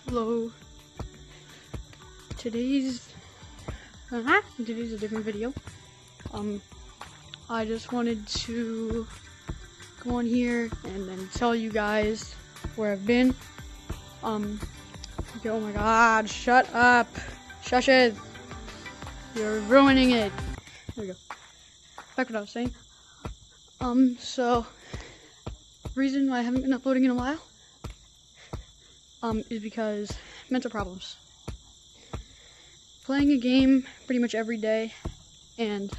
Hello. Today's a different video. I just wanted to go on here and then tell you guys where I've been. Oh my god, shut up. Shush it. You're ruining it. There we go. Back what I was saying. So the reason why I haven't been uploading in a while is because mental problems. Playing a game pretty much every day and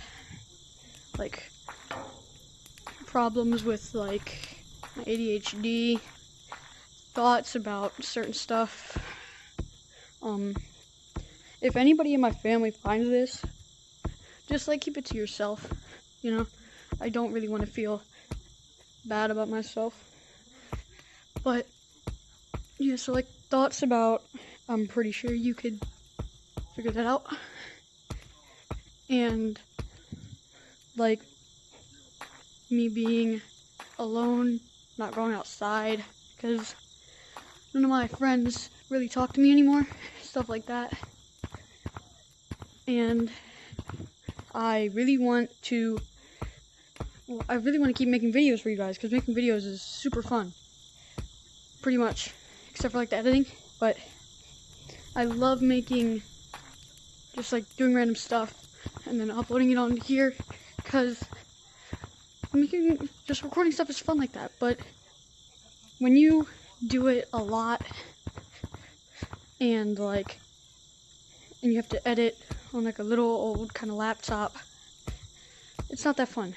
like problems with like my ADHD, thoughts about certain stuff. If anybody in my family finds this, just like keep it to yourself, you know? I don't really want to feel bad about myself. But yeah, so like thoughts about, I'm pretty sure you could figure that out. And like me being alone, not going outside because none of my friends really talk to me anymore, stuff like that. And I really want to keep making videos for you guys because making videos is super fun. Pretty much, except for like the editing, but I love making, just like doing random stuff and then uploading it on here because just recording stuff is fun like that. But when you do it a lot and you have to edit on like a little old kind of laptop, it's not that fun.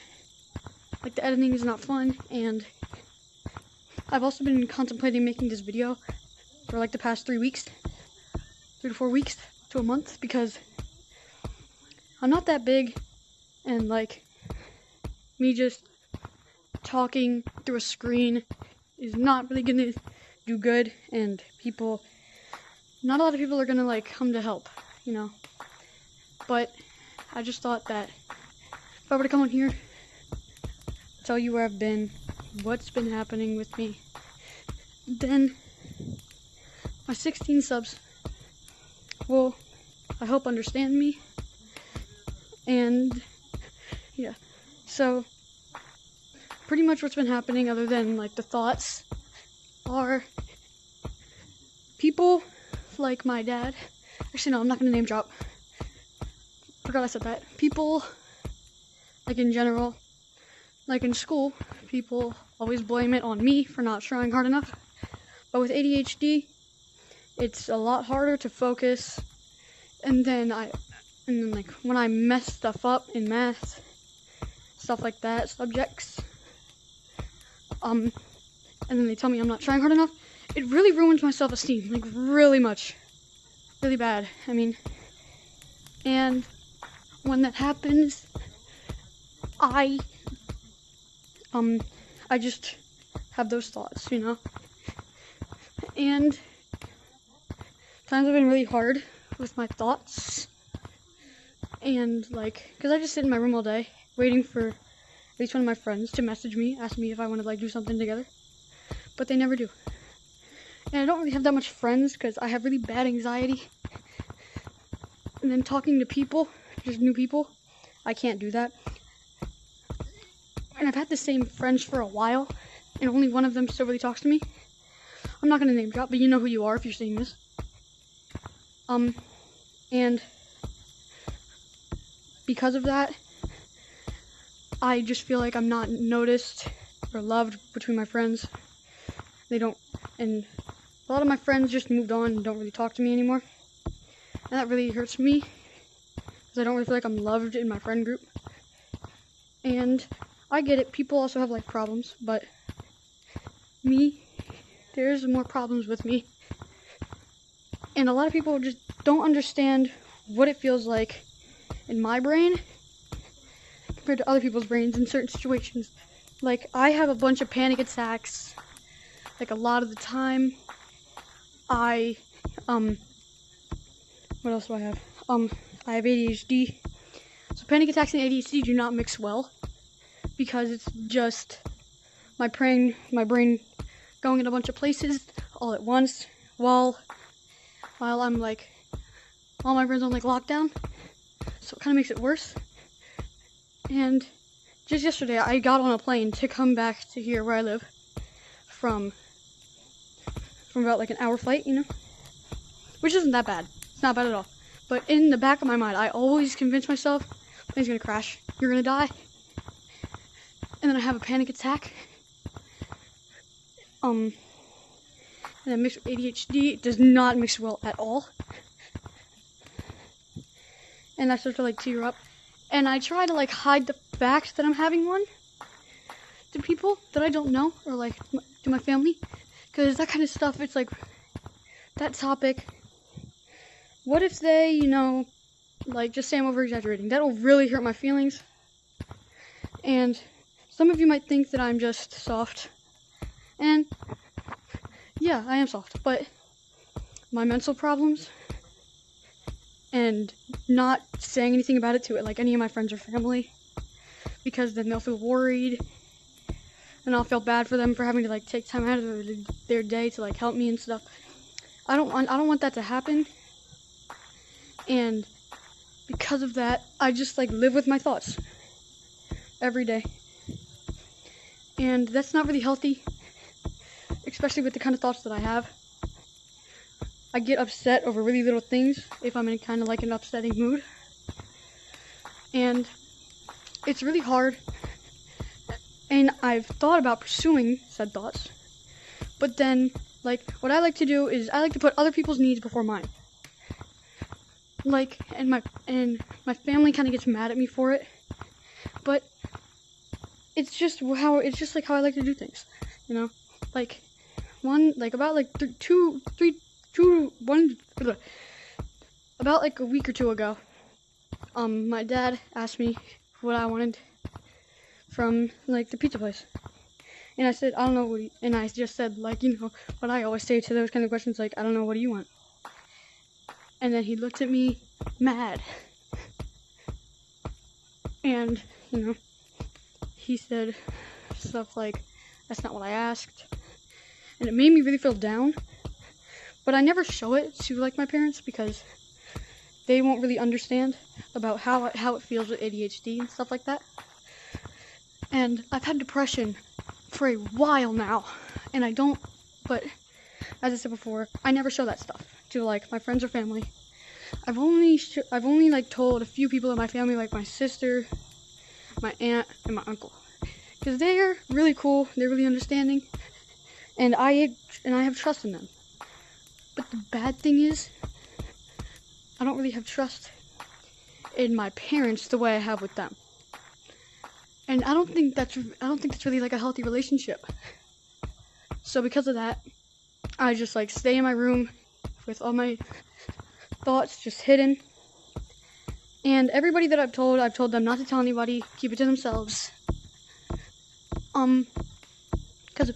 Like the editing is not fun, and I've also been contemplating making this video for like the past 3 weeks, 3 to 4 weeks to a month, because I'm not that big, and like me just talking through a screen is not really gonna do good, and not a lot of people are gonna like come to help, you know. But I just thought that if I were to come on here, tell you where I've been, what's been happening with me, then my 16 subs will, I hope, understand me. And yeah, so pretty much what's been happening, other than like the thoughts, are people like my dad. Actually, no, I'm not gonna name drop. Forgot I said that. People, like in general, like in school, people always blame it on me for not trying hard enough. But with ADHD, it's a lot harder to focus. And then like when I mess stuff up in math, stuff like that, subjects, and then they tell me I'm not trying hard enough, it really ruins my self-esteem, like really much, really bad. I mean, and when that happens, I just have those thoughts, you know. And times have been really hard with my thoughts, and like, cause I just sit in my room all day waiting for at least one of my friends to message me, ask me if I want to like do something together, but they never do. And I don't really have that much friends because I have really bad anxiety. And then talking to people, just new people, I can't do that. And I've had the same friends for a while, and only one of them still really talks to me. I'm not gonna name drop, but you know who you are if you're seeing this. And because of that, I just feel like I'm not noticed or loved between my friends. And a lot of my friends just moved on and don't really talk to me anymore. And that really hurts me, because I don't really feel like I'm loved in my friend group. And I get it, people also have life problems, but there's more problems with me. And a lot of people just don't understand what it feels like in my brain compared to other people's brains in certain situations. Like, I have a bunch of panic attacks, like a lot of the time. What else do I have? I have ADHD. So panic attacks and ADHD do not mix well, because it's just my brain going in a bunch of places all at once, while while I'm like, all my friends on like lockdown, so it kind of makes it worse. And just yesterday, I got on a plane to come back to here where I live from about like an hour flight, you know, which isn't that bad. It's not bad at all. But in the back of my mind, I always convince myself, plane's gonna crash, you're gonna die. And then I have a panic attack. And I mix with ADHD. It does not mix well at all. And I start to like tear up. And I try to like hide the fact that I'm having one to people that I don't know, or like to my family. Because that kind of stuff, it's like, that topic, what if they, you know, like just say I'm over exaggerating? That'll really hurt my feelings. And some of you might think that I'm just soft. And yeah, I am soft, but my mental problems and not saying anything about it to it, like any of my friends or family, because then they'll feel worried and I'll feel bad for them for having to like take time out of their day to like help me and stuff. I don't want that to happen. And because of that, I just like live with my thoughts every day. And that's not really healthy, especially with the kind of thoughts that I have. I get upset over really little things if I'm in kind of like an upsetting mood. And it's really hard. And I've thought about pursuing said thoughts. But then, like, what I like to do is I like to put other people's needs before mine. Like, and my family kind of gets mad at me for it. But it's just how I like to do things, you know? Like, about a week or two ago, my dad asked me what I wanted from, like, the pizza place. And I said, I don't know and I just said, like, you know, what I always say to those kind of questions, like, I don't know, what do you want? And then he looked at me mad. And, you know, he said stuff like, that's not what I asked. And it made me really feel down. But I never show it to, like, my parents because they won't really understand about how it feels with ADHD and stuff like that. And I've had depression for a while now. And I don't, but as I said before, I never show that stuff to, like, my friends or family. I've only like told a few people in my family, like my sister, my aunt, and my uncle, because they're really cool. They're really understanding, and I have trust in them. But the bad thing is, I don't really have trust in my parents the way I have with them, and I don't think that's really like a healthy relationship. So because of that, I just like stay in my room with all my thoughts just hidden. And everybody that I've told them not to tell anybody, keep it to themselves. Because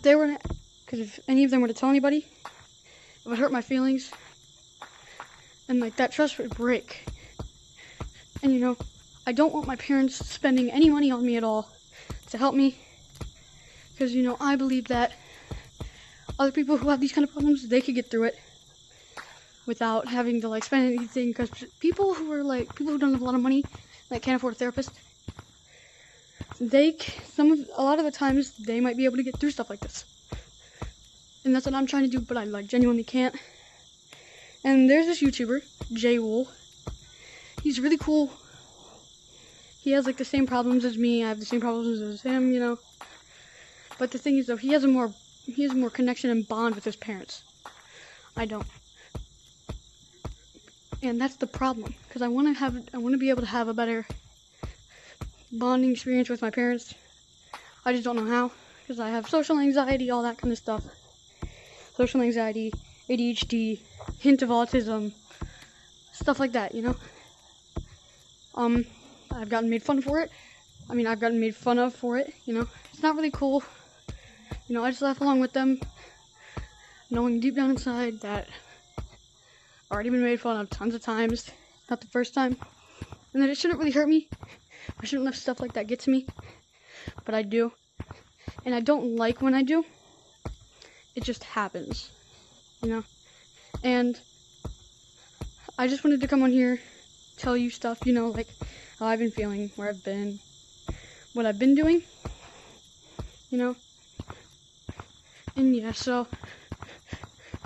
if any of them were to tell anybody, it would hurt my feelings. And like that trust would break. And you know, I don't want my parents spending any money on me at all to help me. Because you know, I believe that other people who have these kind of problems, they could get through it without having to like spend anything, because people who don't have a lot of money, like can't afford a therapist, a lot of the times they might be able to get through stuff like this. And that's what I'm trying to do, but I like genuinely can't. And there's this YouTuber, Jay Wool. He's really cool. He has like the same problems as me. I have the same problems as him, you know. But the thing is though, he has a more connection and bond with his parents. I don't. And that's the problem, because I want to be able to have a better bonding experience with my parents. I just don't know how, because I have social anxiety, all that kind of stuff. Social anxiety, ADHD, hint of autism, stuff like that, you know. I've gotten made fun for it. I've gotten made fun of for it, you know. It's not really cool. You know, I just laugh along with them, knowing deep down inside that already been made fun of tons of times, not the first time, and that it shouldn't really hurt me. I shouldn't let stuff like that get to me, but I do, and I don't like when I do. It just happens, you know. And I just wanted to come on here, tell you stuff, you know, like how I've been feeling, where I've been, what I've been doing, you know. And yeah, so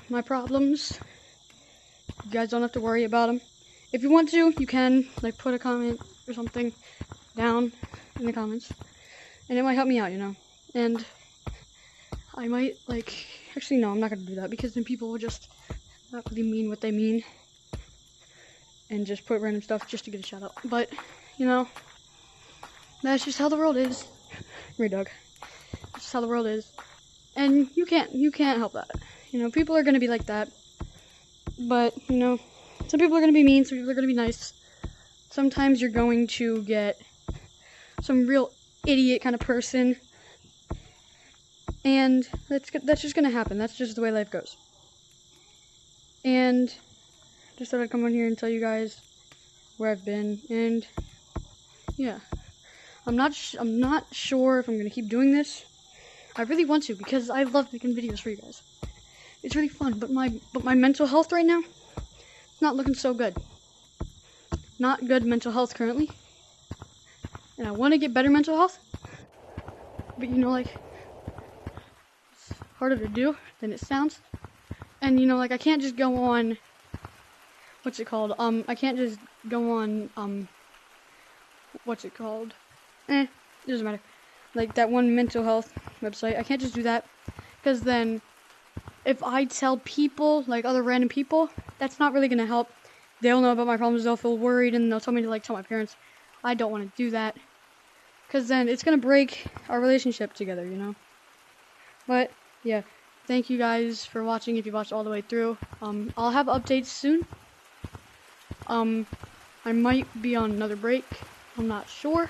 my problems, you guys don't have to worry about them. If you want to, you can like put a comment or something down in the comments, and it might help me out, you know. And I might like, actually no, I'm not gonna do that, because then people will just not really mean what they mean and just put random stuff just to get a shout out. But you know, that's just how the world is. Right, Doug? That's just how the world is, and you can't help that. You know, people are gonna be like that, but you know, some people are gonna be mean, some people are gonna be nice. Sometimes you're going to get some real idiot kind of person, and that's just gonna happen. That's just the way life goes. And just thought I'd come on here and tell you guys where I've been, and yeah, I'm not sure if I'm gonna keep doing this. I really want to, because I love making videos for you guys. It's really fun, but my mental health right now, it's not looking so good. Not good mental health currently, and I want to get better mental health, but you know, like, it's harder to do than it sounds. And you know, like, I can't just go on, what's it called, I can't just go on, what's it called, it doesn't matter, like that one mental health website. I can't just do that, because then if I tell people, like other random people, that's not really gonna help. They'll know about my problems, they'll feel worried, and they'll tell me to like tell my parents. I don't want to do that, because then it's gonna break our relationship together, you know. But yeah, thank you guys for watching. If you watched all the way through, I'll have updates soon. I might be on another break, I'm not sure.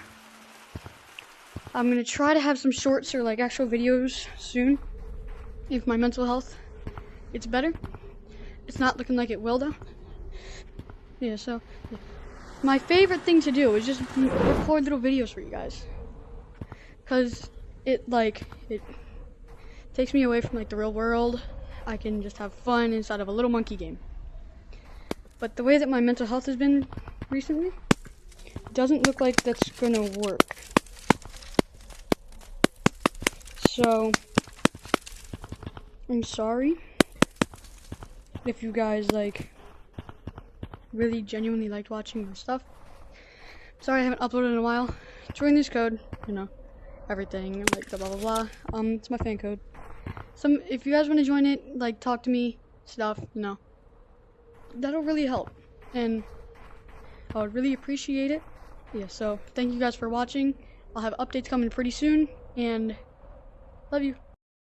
I'm gonna try to have some shorts or like actual videos soon, if my mental health gets better. It's not looking like it will though. Yeah, so yeah. My favorite thing to do is just record little videos for you guys, cause it takes me away from like the real world. I can just have fun inside of a little monkey game. But the way that my mental health has been recently, doesn't look like that's gonna work. So I'm sorry if you guys like really genuinely liked watching my stuff. Sorry I haven't uploaded in a while. Join this code, you know, everything, like the blah blah blah. It's my fan code. If you guys want to join it, like talk to me, stuff, you know, that'll really help, and I would really appreciate it. Yeah, so thank you guys for watching. I'll have updates coming pretty soon, and love you.